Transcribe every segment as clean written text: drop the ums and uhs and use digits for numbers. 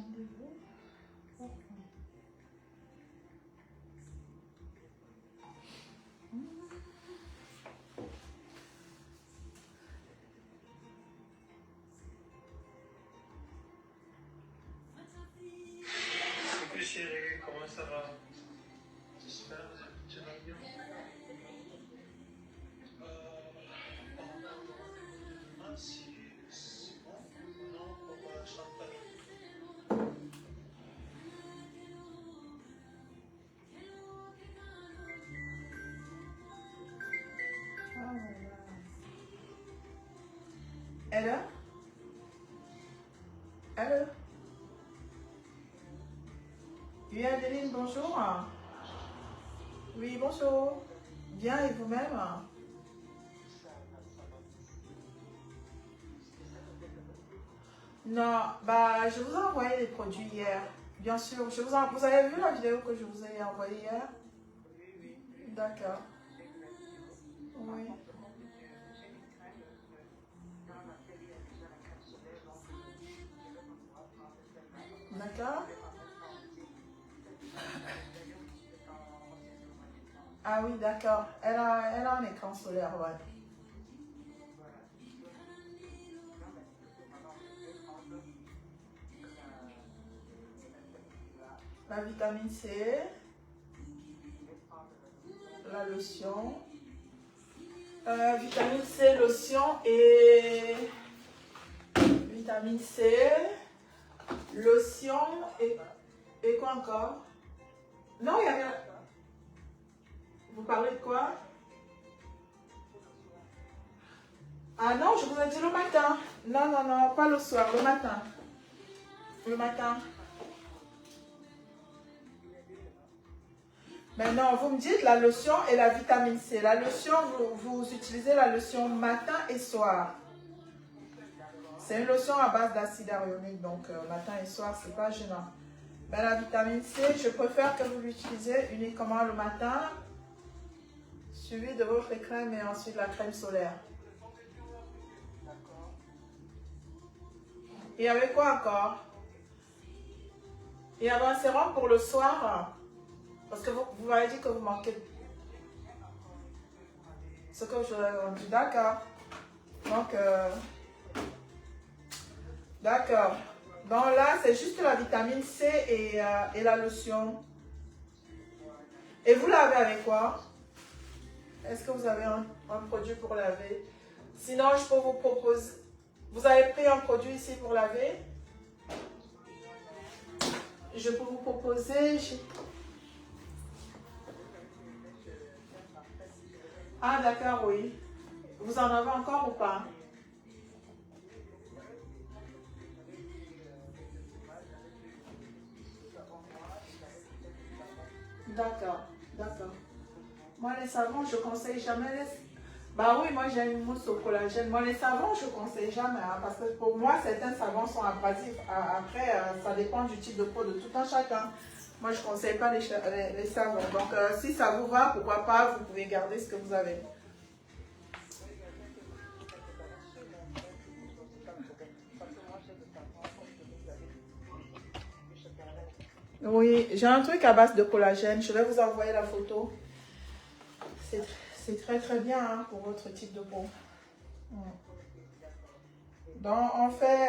rendez-vous. Coucou chérie, comment ça va? J'espère que tu vas bien. C'est bon? Non, pourquoi Chantal? Oh là là. Allô? Allô? Oui, Adeline, bonjour. Oui, bonjour. Bien, et vous-même? Non, bah, je vous ai envoyé les produits hier. Bien sûr, vous avez vu la vidéo que je vous ai envoyée hier? D'accord. Oui. D'accord. Ah oui, d'accord. Elle a un écran solaire, ouais. La vitamine C, la lotion. Vitamine C, lotion et... Vitamine C, lotion et quoi encore? Non, il y avait... Vous parlez de quoi? Ah non, je vous ai dit le matin. Non, non, non, pas le soir, le matin. Le matin. Maintenant, vous me dites la lotion et la vitamine C. La lotion, vous utilisez la lotion matin et soir. C'est une lotion à base d'acide hyaluronique, donc matin et soir, c'est pas gênant. Mais la vitamine C, je préfère que vous l'utilisez uniquement le matin, suivi de votre crème et ensuite la crème solaire. Et avec quoi encore? Et alors un sérum pour le soir, parce que vous m'avez dit que vous manquez ce que je vous ai dit. D'accord. Donc, d'accord. Donc là, c'est juste la vitamine C et la lotion. Et vous lavez avec quoi? Est-ce que vous avez un produit pour laver? Sinon, je peux vous proposer... Vous avez pris un produit ici pour laver? Je peux vous proposer... Ah, d'accord, oui. Vous en avez encore ou pas? D'accord, d'accord. Moi, les savons, je conseille jamais les... Bah oui, moi j'ai une mousse au collagène. Moi, les savons, je conseille jamais, hein, parce que pour moi, certains savons sont abrasifs. Après, ça dépend du type de peau de tout un chacun. Moi, je ne conseille pas les savons. Donc, si ça vous va, pourquoi pas, vous pouvez garder ce que vous avez. Oui, j'ai un truc à base de collagène. Je vais vous envoyer la photo. C'est très très bien hein, pour votre type de peau. Donc, on fait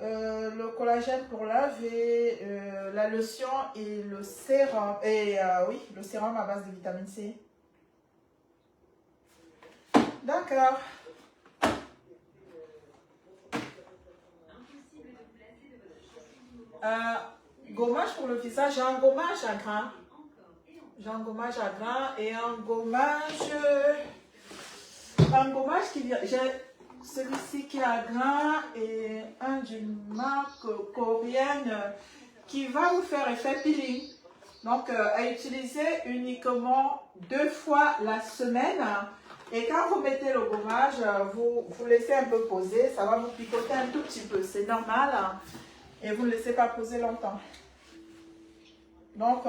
le collagène pour laver, la lotion et le sérum. Et oui, le sérum à base de vitamine C. D'accord. Gommage pour le visage, j'ai un gommage à grains. J'ai un gommage à grains et un gommage qui vient. J'ai celui-ci qui est à grains et un d'une marque coréenne qui va vous faire effet peeling. Donc, à utiliser uniquement 2 fois la semaine. Et quand vous mettez le gommage, vous laissez un peu poser. Ça va vous picoter un tout petit peu. C'est normal. Et vous ne laissez pas poser longtemps. Donc,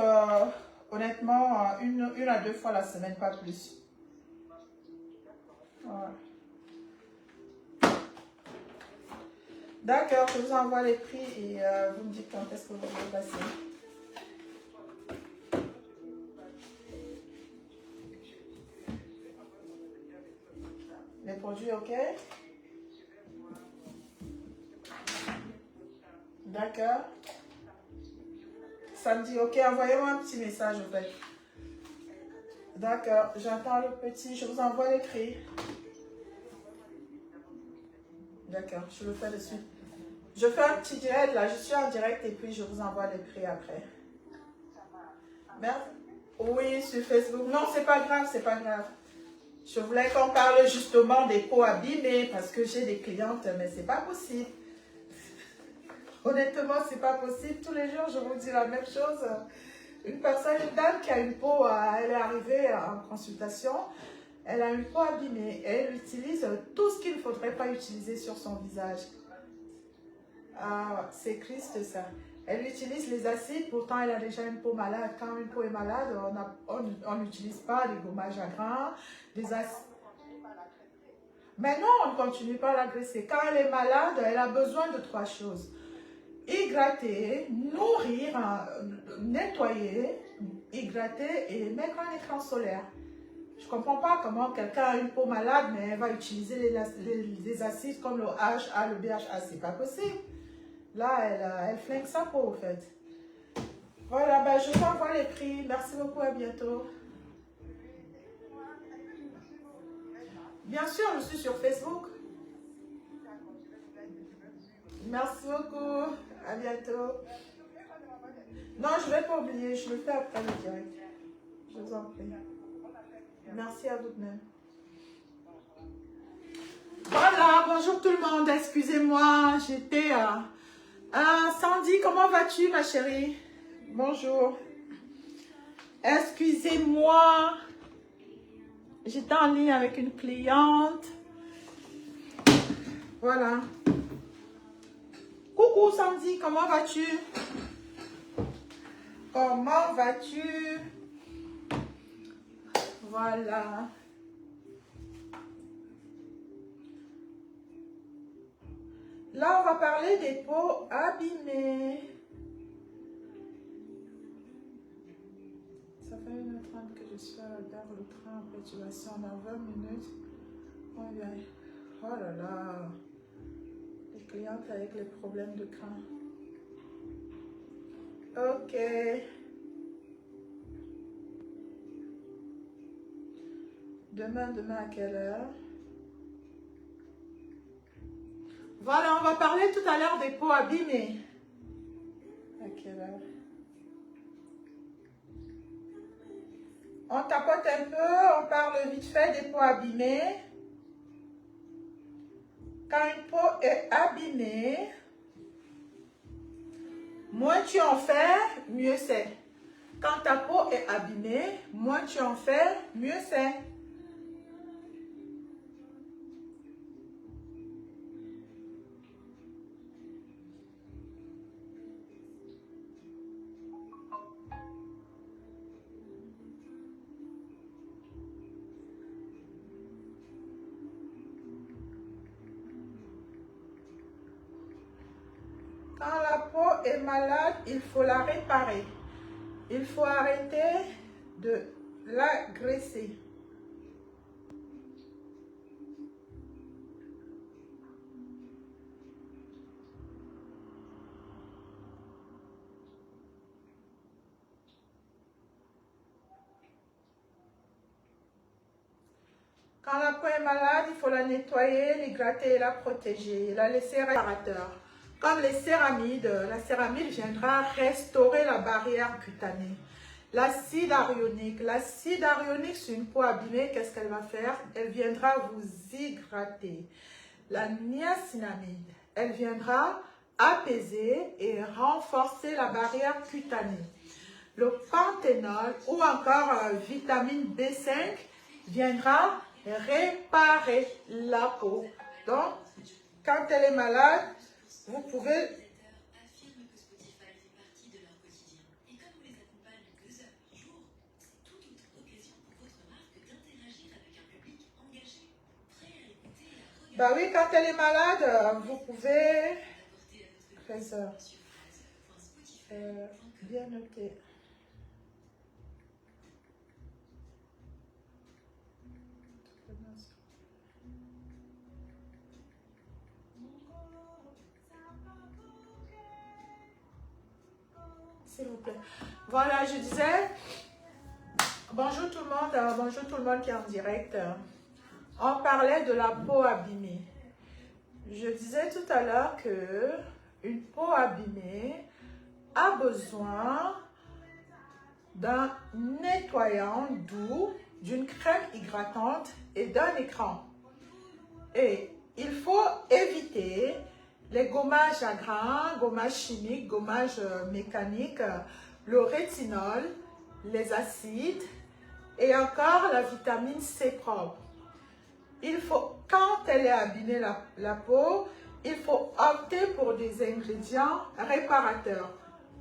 honnêtement, une à 2 fois la semaine, pas plus. Voilà. D'accord, je vous envoie les prix et vous me dites quand est-ce que vous voulez passer. Les produits, ok? D'accord. Samedi, ok, envoyez-moi un petit message en fait. D'accord, j'attends le petit, je vous envoie les prix. D'accord, je le fais de suite. Je fais un petit direct là, je suis en direct et puis je vous envoie les prix après. Merci. Oui, sur Facebook. Non, c'est pas grave, c'est pas grave. Je voulais qu'on parle justement des peaux abîmées parce que j'ai des clientes, mais c'est pas possible. Honnêtement, c'est pas possible. Tous les jours, je vous dis la même chose. Une personne, une dame qui a une peau, elle est arrivée en consultation, elle a une peau abîmée et elle utilise tout ce qu'il ne faudrait pas utiliser sur son visage. Ah, c'est triste ça. Elle utilise les acides, pourtant elle a déjà une peau malade. Quand une peau est malade, on n'utilise pas les gommages à grains, les acides. Mais non, on ne continue pas à la graisser. Quand elle est malade, elle a besoin de 3 choses. Hydrater, nourrir, nettoyer, hydrater et mettre un écran solaire. Je ne comprends pas comment quelqu'un a une peau malade, mais elle va utiliser les acides comme le HA, le BHA. C'est pas possible. Là, elle flingue sa peau, au fait. Voilà, ben, je vous envoie les prix. Merci beaucoup, à bientôt. Bien sûr, je suis sur Facebook. Merci beaucoup. À bientôt. Non, je ne vais pas oublier. Je le fais après le direct. Je vous en prie. Merci à vous de même. Voilà, bonjour tout le monde. Excusez-moi, j'étais Sandy, comment vas-tu, ma chérie? Bonjour. Excusez-moi. J'étais en ligne avec une cliente. Voilà. Coucou Sandy, comment vas-tu? Comment vas-tu? Voilà. Là, on va parler des peaux abîmées. Ça fait 1h30 que je suis à la gare, le train en perturbation dans 20 minutes. Oh, oh là là. Les clientes avec les problèmes de crin. Ok. Demain à quelle heure? Voilà, on va parler tout à l'heure des peaux abîmées. À quelle heure? On tapote un peu, on parle vite fait des peaux abîmées. Quand une peau est abîmée, moins tu en fais, mieux c'est. Quand ta peau est abîmée, moins tu en fais, mieux c'est. Quand la peau est malade, il faut la réparer. Il faut arrêter de la graisser. Quand la peau est malade, il faut la nettoyer, l'hydrater et la protéger. La laisser réparateur. Comme les céramides, la céramide viendra restaurer la barrière cutanée. L'acide aryonique sur une peau abîmée, qu'est-ce qu'elle va faire? Elle viendra vous hydrater. La niacinamide, elle viendra apaiser et renforcer la barrière cutanée. Le panthénol ou encore la vitamine B5 viendra réparer la peau. Donc, quand elle est malade, vous pouvez... Bah oui, quand elle est malade, vous pouvez 13h. Bien noté. S'il vous plaît. Voilà, je disais, bonjour tout le monde, bonjour tout le monde qui est en direct. On parlait de la peau abîmée. Je disais tout à l'heure que une peau abîmée a besoin d'un nettoyant doux, d'une crème hydratante et d'un écran. Et il faut éviter les gommages à grains, gommages chimiques, gommages mécaniques, le rétinol, les acides et encore la vitamine C propre. Il faut, quand elle est abîmée la peau, il faut opter pour des ingrédients réparateurs,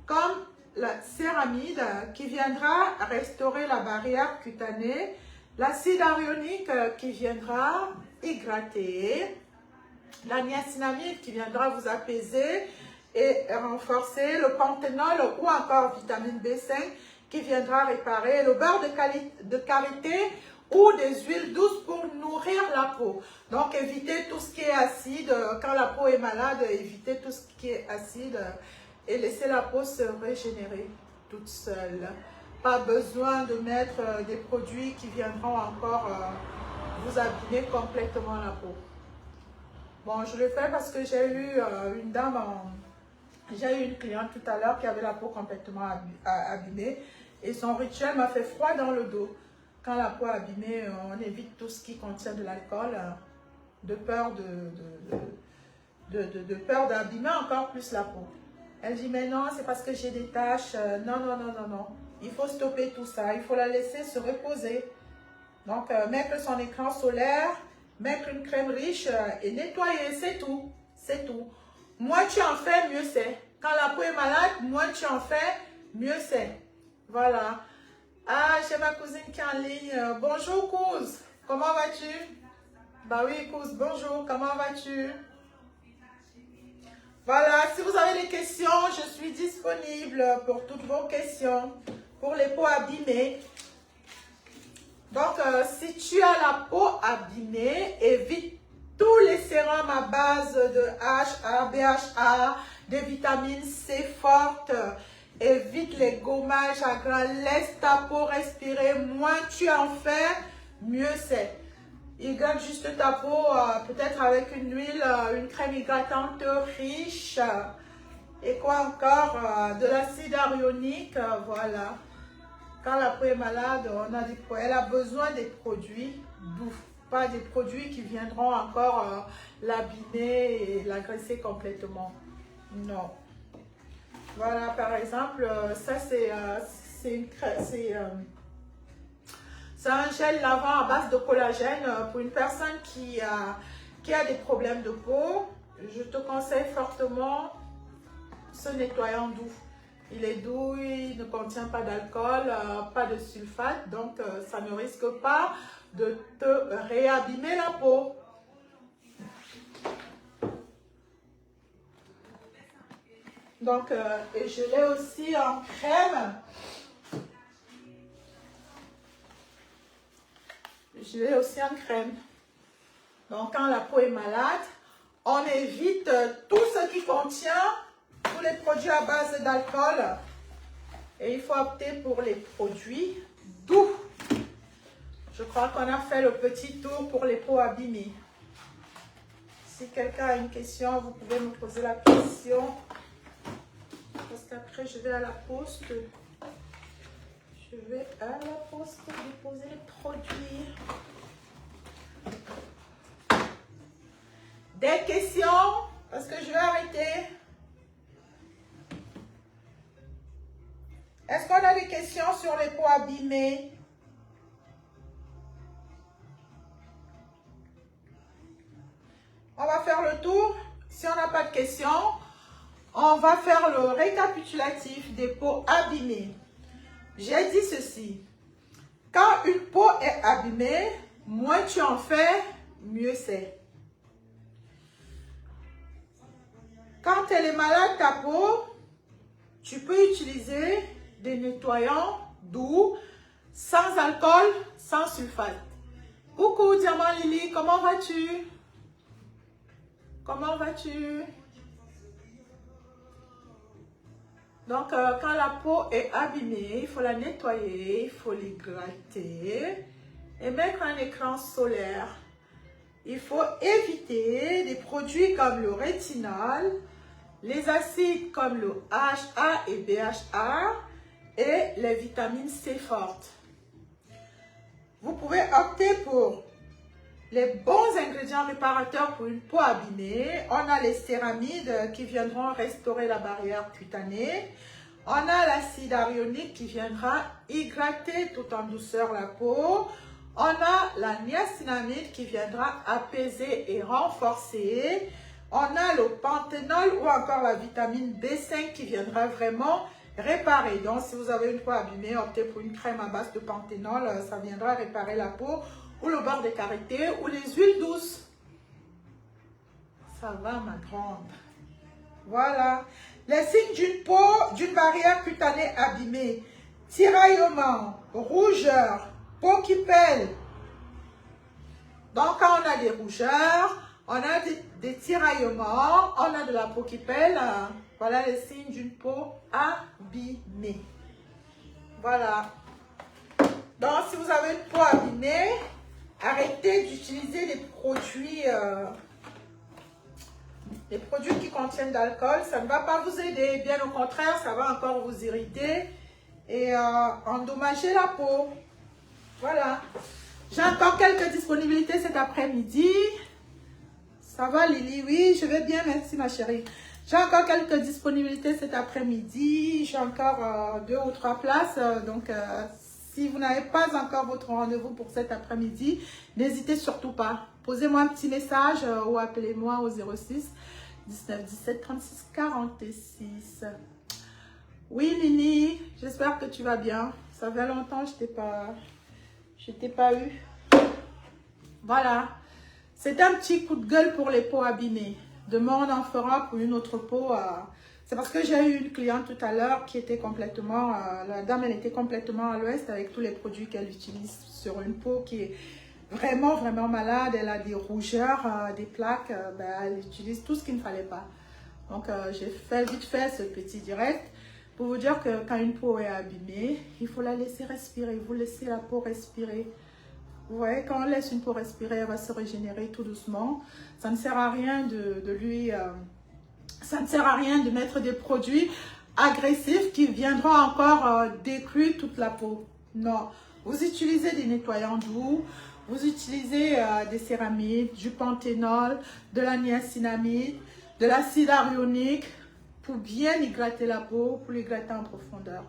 comme la céramide qui viendra restaurer la barrière cutanée, l'acide hyaluronique qui viendra hydrater, la niacinamide qui viendra vous apaiser et renforcer, le panthénol ou encore vitamine B5 qui viendra réparer, le beurre de karité ou des huiles douces pour nourrir la peau. Donc évitez tout ce qui est acide, quand la peau est malade, évitez tout ce qui est acide et laissez la peau se régénérer toute seule. Pas besoin de mettre des produits qui viendront encore vous abîmer complètement la peau. Bon, je le fais parce que j'ai eu une dame, j'ai eu une cliente tout à l'heure qui avait la peau complètement abîmée et son rituel m'a fait froid dans le dos. Quand la peau est abîmée, on évite tout ce qui contient de l'alcool, de peur peur d'abîmer encore plus la peau. Elle dit, mais non, c'est parce que j'ai des taches. Non, non, non, non, non. Il faut stopper tout ça. Il faut la laisser se reposer. Donc, mettre son écran solaire, mettre une crème riche et nettoyer, c'est tout. C'est tout. Moins tu en fais, mieux c'est. Quand la peau est malade, moins tu en fais, mieux c'est. Voilà. Ah, j'ai ma cousine qui est en ligne. Bonjour, Couz. Comment vas-tu? Bah oui, Couz, bonjour. Comment vas-tu? Voilà, si vous avez des questions, je suis disponible pour toutes vos questions, pour les peaux abîmées. Donc, si tu as la peau abîmée, évite tous les sérums à base de HA, BHA, des vitamines C fortes. Évite les gommages à grains, laisse ta peau respirer. Moins tu en fais, mieux c'est. Hydrate juste ta peau, peut-être avec une huile, une crème hydratante riche. Et quoi encore? De l'acide hyaluronique, voilà. Quand la peau est malade, elle a besoin des produits doux. Pas des produits qui viendront encore l'abîmer et l'agresser complètement. Non. Voilà, par exemple, ça c'est un gel lavant à base de collagène pour une personne qui a des problèmes de peau. Je te conseille fortement ce nettoyant doux. Il est doux, il ne contient pas d'alcool, pas de sulfate, donc ça ne risque pas de te réabîmer la peau. Donc, et je l'ai aussi en crème. Je l'ai aussi en crème. Donc, quand la peau est malade, on évite tout ce qui contient tous les produits à base d'alcool. Et il faut opter pour les produits doux. Je crois qu'on a fait le petit tour pour les peaux abîmées. Si quelqu'un a une question, vous pouvez me poser la question. Parce qu'après, je vais à la poste. Je vais à la poste déposer les produits. Des questions? Parce que je vais arrêter. Est-ce qu'on a des questions sur les peaux abîmées? On va faire le tour. Si on n'a pas de questions, on va faire le récapitulatif des peaux abîmées. J'ai dit ceci. Quand une peau est abîmée, moins tu en fais, mieux c'est. Quand elle est malade, ta peau, tu peux utiliser des nettoyants doux, sans alcool, sans sulfate. Coucou Diamant Lily, comment vas-tu? Comment vas-tu? Donc, quand la peau est abîmée, il faut la nettoyer, il faut l'hydrater et mettre un écran solaire. Il faut éviter des produits comme le rétinol, les acides comme le HA et BHA et les vitamines C fortes. Vous pouvez opter pour les bons ingrédients réparateurs pour une peau abîmée. On a les céramides qui viendront restaurer la barrière cutanée. On a l'acide hyaluronique qui viendra hydrater tout en douceur la peau. On a la niacinamide qui viendra apaiser et renforcer. On a le panthénol ou encore la vitamine B5 qui viendra vraiment réparer. Donc, si vous avez une peau abîmée, optez pour une crème à base de panthénol. Ça viendra réparer la peau ou le beurre de karité ou les huiles douces. Ça va, ma grande. Voilà. Les signes d'une peau, d'une barrière cutanée abîmée. Tiraillement, rougeur, peau qui pèle. Donc, quand on a des rougeurs, on a des tiraillements, on a de la peau qui pèle. Voilà les signes d'une peau abîmée. Voilà. Donc, si vous avez une peau abîmée, arrêtez d'utiliser des produits qui contiennent de l'alcool. Ça ne va pas vous aider. Bien au contraire, ça va encore vous irriter et endommager la peau. Voilà. J'ai encore quelques disponibilités cet après-midi. Ça va, Lily? Oui, je vais bien, merci ma chérie. J'ai encore quelques disponibilités cet après-midi. J'ai encore 2 ou 3 places. Donc, si vous n'avez pas encore votre rendez-vous pour cet après-midi, n'hésitez surtout pas. Posez-moi un petit message ou appelez-moi au 06 19 17 36 46. Oui, Nini, j'espère que tu vas bien. Ça fait longtemps que je t'ai pas eu. Voilà. C'est un petit coup de gueule pour les peaux abîmées. Demain, on en fera pour une autre peau. C'est parce que j'ai eu une cliente tout à l'heure qui était complètement... la dame, elle était complètement à l'ouest avec tous les produits qu'elle utilise sur une peau qui est vraiment, vraiment malade. Elle a des rougeurs, des plaques. Elle utilise tout ce qu'il ne fallait pas. Donc, j'ai fait vite fait ce petit direct pour vous dire que quand une peau est abîmée, il faut la laisser respirer. Vous laissez la peau respirer. Vous voyez, quand on laisse une peau respirer, elle va se régénérer tout doucement. Ça ne sert à rien ça ne sert à rien de mettre des produits agressifs qui viendront encore détruire toute la peau. Non, vous utilisez des nettoyants doux, vous utilisez des céramides, du panthénol, de la niacinamide, de l'acide hyaluronique pour bien hydrater la peau, pour l'hydrater en profondeur.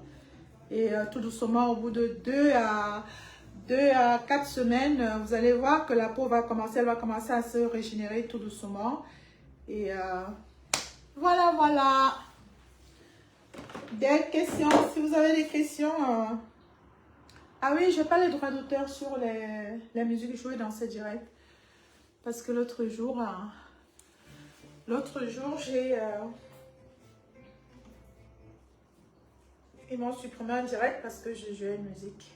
Et tout doucement, au bout de 2 à 4 semaines, vous allez voir que la peau va commencer à se régénérer tout doucement. Et voilà, voilà. Des questions, si vous avez des questions. Ah oui, je n'ai pas les droits d'auteur sur les musiques jouées dans ce direct. Parce que l'autre jour, j'ai... ils m'ont supprimé un direct parce que j'ai joué une musique.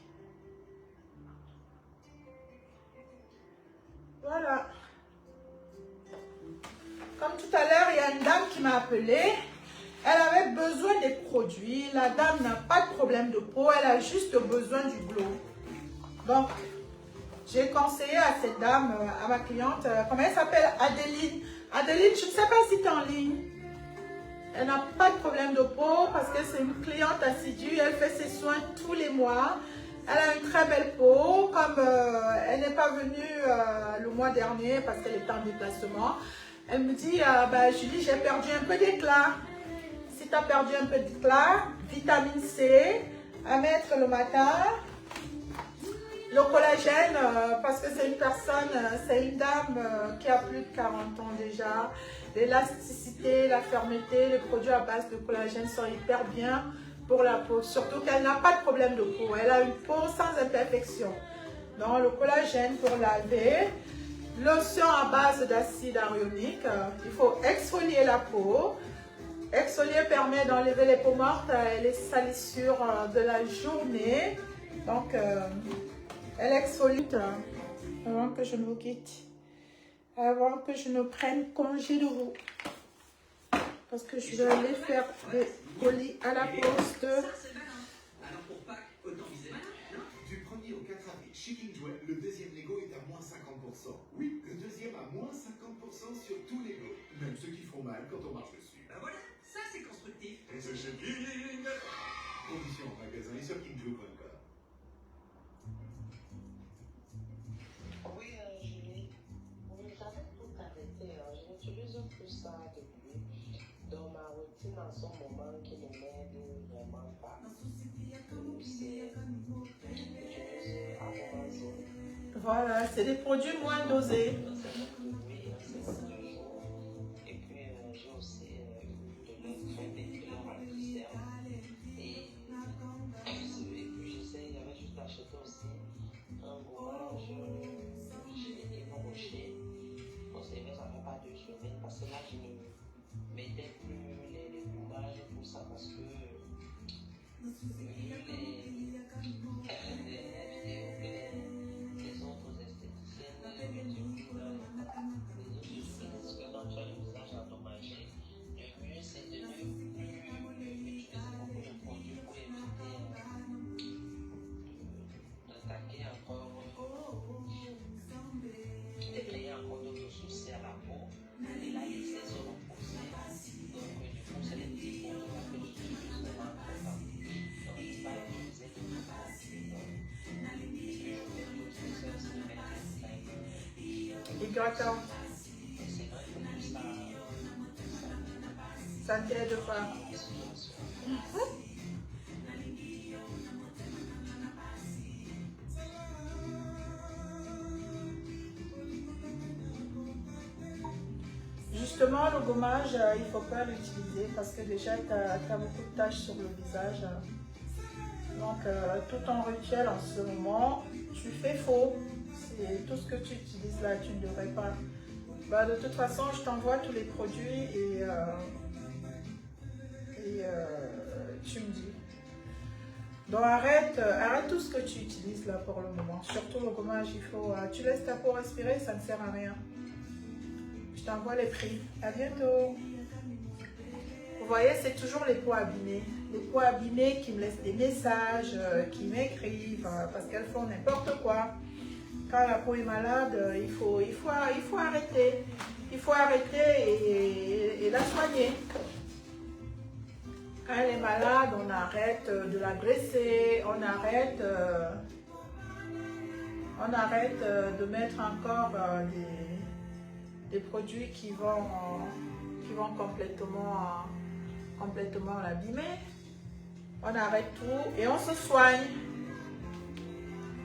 Voilà. Comme tout à l'heure, il y a une dame qui m'a appelée. Elle avait besoin des produits. La dame n'a pas de problème de peau. Elle a juste besoin du glow. Donc, j'ai conseillé à cette dame, à ma cliente, comment elle s'appelle? Adeline. Adeline, je ne sais pas si tu es en ligne. Elle n'a pas de problème de peau parce que c'est une cliente assidue. Elle fait ses soins tous les mois. Elle a une très belle peau. Comme elle n'est pas venue le mois dernier parce qu'elle était en déplacement, elle me dit, Julie, j'ai perdu un peu d'éclat. Si tu as perdu un peu d'éclat, vitamine C à mettre le matin. Le collagène, parce que c'est une personne, c'est une dame qui a plus de 40 ans déjà. L'élasticité, la fermeté, les produits à base de collagène sont hyper bien pour la peau. Surtout qu'elle n'a pas de problème de peau. Elle a une peau sans imperfection. Donc le collagène pour laver, lotion à base d'acide hyaluronique. Il faut exfolier la peau. Exfolier permet d'enlever les peaux mortes et les salissures de la journée. Donc, elle exfolie avant que je ne vous quitte. Avant que je ne prenne congé de vous. Parce que je dois aller faire des colis à la poste. Du 1er au 4 avril, Shipping Jouet, le deuxième Lego est à moins 50%. Oui, le deuxième à moins 50% sur tous les Lego. Même ceux qui font mal quand on marche dessus. Ben voilà, ça c'est constructif. Et ce Shipping. Conditions en magasin et sur kingjoue.com. Oui, Julie. Oui, j'avais tout arrêté. Je n'utilise plus ça depuis. Dans ma routine, en ce moment, qui ne m'aide vraiment pas. C'est Voilà, c'est des produits moins dosés. oui, c'est ça. Et puis, j'ai aussi des fleurs à l'externe. Et puis, j'avais juste acheté aussi un gommage. J'ai ébranché. Bon, c'est vrai, ça ne fait pas 2 semaines parce que là, je ne mettais plus les gommages pour ça parce que les autres esthéticiennes me disent que quand tu as le visage endommagé, le mieux c'est de ne plus utiliser beaucoup de produits pour éviter d'attaquer encore, de créer encore d'autres soucis à la peau et la laisser se reposer. Donc du coup c'est les petits produits que j'utilise vraiment important. Donc il ne faut pas utiliser de produits. Hydratant. C'est vrai que tout ça, Ça t'aide pas. Justement, le gommage, il ne faut pas l'utiliser parce que déjà, tu as beaucoup de taches sur le visage. Donc, tout ton rituel en ce moment, tu fais faux. C'est tout ce que tu utilises là, tu ne devrais pas. Bah, de toute façon, je t'envoie tous les produits et tu me dis. Donc, arrête tout ce que tu utilises là pour le moment. Surtout le gommage, il faut. Tu laisses ta peau respirer, ça ne sert à rien. Je t'envoie les prix. À bientôt. Vous voyez, c'est toujours les peaux abîmées. Les peaux abîmées qui me laissent des messages, qui m'écrivent parce qu'elles font n'importe quoi. Quand la peau est malade, il faut arrêter. Il faut arrêter et la soigner. Quand elle est malade, on arrête de la graisser, on arrête de mettre encore des produits qui vont complètement l'abîmer. On arrête tout et on se soigne.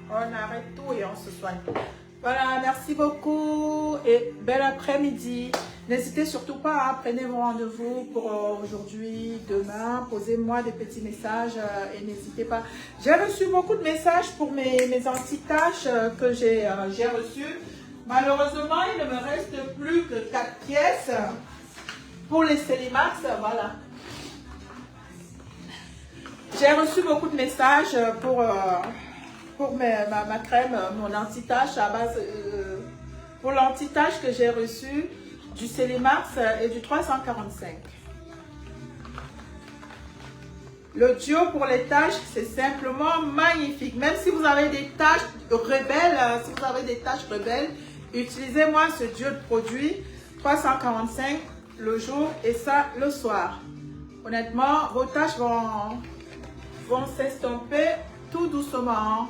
On arrête tout et on se soigne. Voilà, merci beaucoup et bel après-midi. N'hésitez surtout pas, prenez vos rendez-vous pour aujourd'hui, demain. Posez-moi des petits messages et n'hésitez pas. J'ai reçu beaucoup de messages pour mes anti-taches que j'ai reçus. Malheureusement, il ne me reste plus que 4 pièces pour les Célimax. Voilà. J'ai reçu beaucoup de messages pour ma crème, mon anti-tache à base pour l'anti-tache que j'ai reçu du Célimax et du 345. Le duo pour les taches, c'est simplement magnifique. Même si vous avez des taches rebelles, utilisez-moi ce duo de produits 345 le jour et ça le soir. Honnêtement, vos taches vont s'estomper tout doucement.